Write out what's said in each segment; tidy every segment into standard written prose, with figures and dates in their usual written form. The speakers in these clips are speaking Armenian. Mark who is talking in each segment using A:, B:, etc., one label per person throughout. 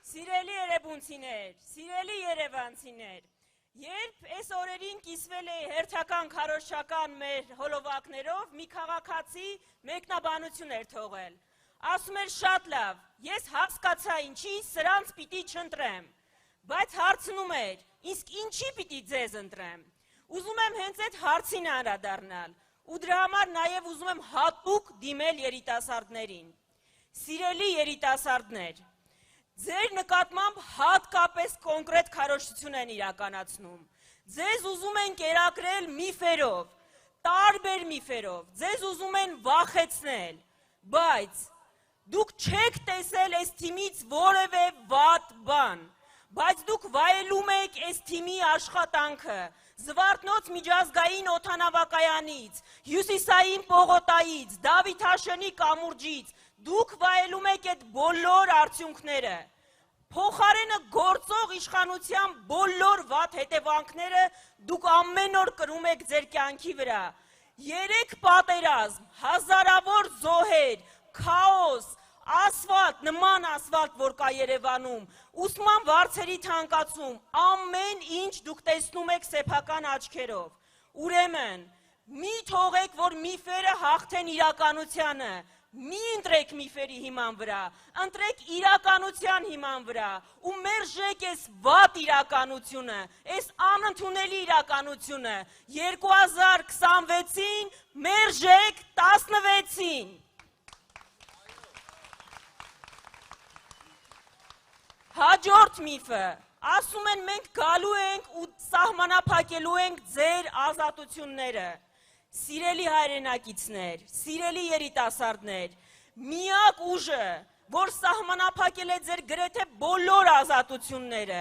A: Սիրելի երևանցիներ, սիրելի երևանցիներ, երբ այս օրերին կիսվել էի հերթական քարոզչական մեր հոլովակներով, մի քաղաքացի մեկնաբանություն էր թողել։ Ասում էր շատ լավ, ես հասկացա ինչի սրանց պիտի չընտրեմ, բայց հարցնում էր, իսկ ինչի պիտի ձեզ ընտրեմ։ Ուզում եմ հենց այդ հարցին անդրադառնալ, ու դրա համար նաև ուզում եմ հատուկ դիմել երիտասարդներին։ Սիրելի երիտասարդներ, ձեր նկատմամբ հատկապես կոնկրետ քարոզչություն են իրականացնում։ Ձեզ ուզում են կերակրել միֆերով, տարբեր միֆերով, ձեզ ուզում են վախեցնել, բայց դուք չեք տեսել այս թիմից որևէ վատ բան, բայց դուք վայելում եք այս թիմի աշխատանքը, Զվարթնոց միջազգային օդանավակայանից, Հյուսիսային պողոտայից, Դավիթաշենի կամուրջից, դուք վայելում եք այդ բոլոր արդյունքները, փոխարենը գործող իշխանության բոլոր վատ հետևանքները դուք ամեն օր կրում եք ձեր կյանքի վրա, 3 պատերազմ, հազարավոր զոհեր, քաոս, ասֆալտ, նման ասֆալտ, որ կա Երևանում, ուսման վարձերի թանկացում, ամեն ինչ դուք տեսնում եք սեփական աչքերով, ուրեմն, մի թողեք, որ միֆերը հաղթեն իրականությանը, մի ընտրեք միֆերի հիման վրա, ընտրեք իրականության հիման վրա, ու մերժեք այս վատ իրականությունը, այս անընդունելի իրականությունը, 2026-ին մերժեք 16-ին։ Հաջորդ միֆը, ասում են մենք գալու ենք ու սահմանափակելու ենք ձեր ազատությունները, սիրելի հայրենակիցներ, սիրելի երիտասարդներ, միակ ուժը, որ սահմանափակել է ձեր գրեթե բոլոր ազատությունները,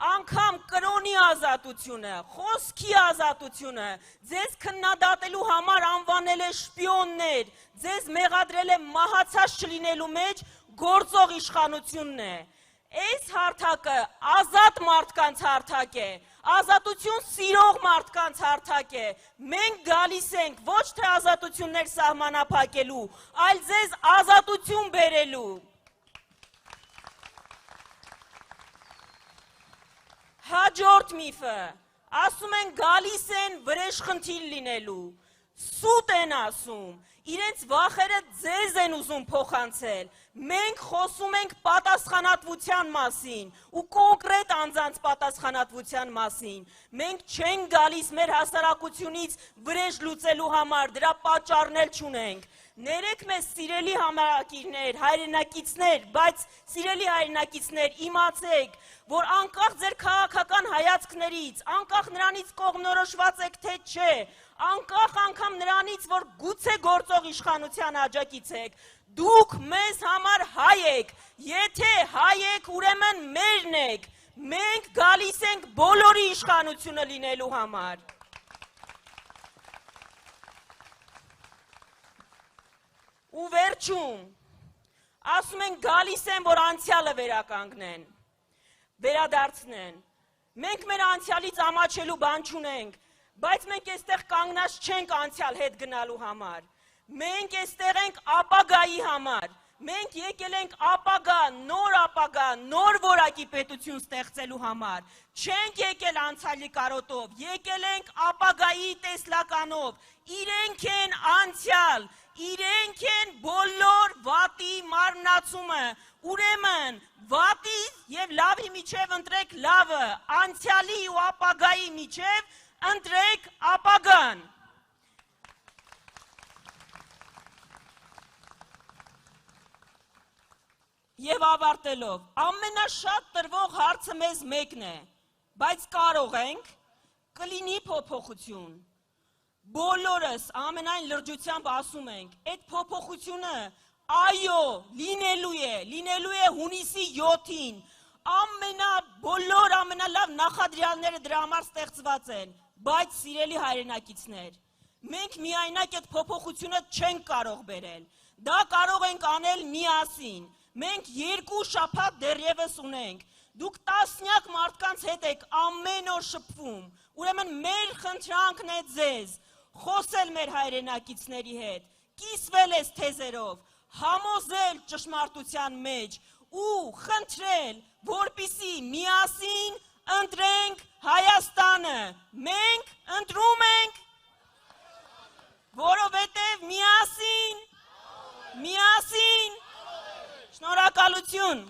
A: անգամ կրոնի ազատությունը, խոսքի ազատությունը, ձեզ քննադատելու համար անվանել է շպիոններ, ձեզ մեղադրել է մահացած չլինելու մեջ գործող իշխանությունն է, Այս հարթակը ազատ մարդկանց հարթակ է, ազատություն սիրող մարդկանց հարթակ է, մենք գալիս ենք ոչ թե ազատություններ սահմանափակելու, այլ ձեզ ազատություն բերելու։ Հաջորդ միֆը, ասում են գալիս են վրեժխնդիր լինելու, սուտ են ասում, իրենց վախերը ձեզ են ուզում փոխանցել, մենք խոսում ենք պատասխանատվության մասին ու կոնկրետ անձանց պատասխանատվության մասին, մենք չենք գալիս մեր հասարակությունից վրեժ լուծելու համար, դրա պատճառն էլ չունենք, ներեք մեզ սիրելի համակիրներ, հայրենակիցներ, բայց սիրելի հայրենակիցներ իմացեք, որ անկախ ձեր քաղաքական հայացքներից, անկախ նրանից կողմնորոշված եք թե չէ, անկախ անգամ նրանից, որ գուցե գործող իշխանության աջակից եք, դուք մեզ համար հայ եք, եթե հայ եք, ուրեմն մերն եք, մենք գալիս ենք բոլորի իշխանությունը լինելու համար։ Ու վերջում, ասում են գալիս են, որ անցյալը վերականգնեն, վերադարձնեն, մենք մեր անցյալից ամաչելու բան չունենք, բայց մենք այստեղ կանգնած չենք անցյալ հետ գնալու համար, մենք այստեղ ենք ապագայի համար, մենք եկել ենք ապագա, նոր որակի պետություն ստեղծելու համար, չենք եկել անցյալի կարոտով, եկել ենք ապագայի տեսլականով, իրենք են անցյալ, իրենք են բոլոր վատի մարմնացումը, ուրեմն վատի և լավի միջև ընտրեք լավը, անցյալի ու ապագայի միջև ընտրեք ապագան։ Եվ ավարտելով, ամենաշատ տրվող հարցը մեզ մեկն է, բայց կարող ենք, կլինի փոփոխություն։ Բոլորս ամենայն լրջությամբ ասում ենք, այդ փոփոխությունը, այո, լինելու է հունիսի 7-ին, բոլոր ամենալավ նախադրյալները դրա համար ստեղծված են, բայց սիրելի հայրենակիցներ, մենք միայնակ այդ փոփոխությունը չենք կարող բերել, դա կարող ենք անել միասին, մենք 2 շաբաթ դեռևս ունենք, դուք տասնյակ մարդկանց հետ եք ամեն օր շփվում, ուրեմն մեր խնդրանքն է ձեզ, խոսել մեր հայրենակիցների հետ, կիսվել ես թեզերով, համոզել ճշմարտության մեջ ու խնդրել, որպիսի միասին ընտրենք Հայաստանը։ Մենք ընտրում ենք, որովհետև միասին, շնորհակալություն։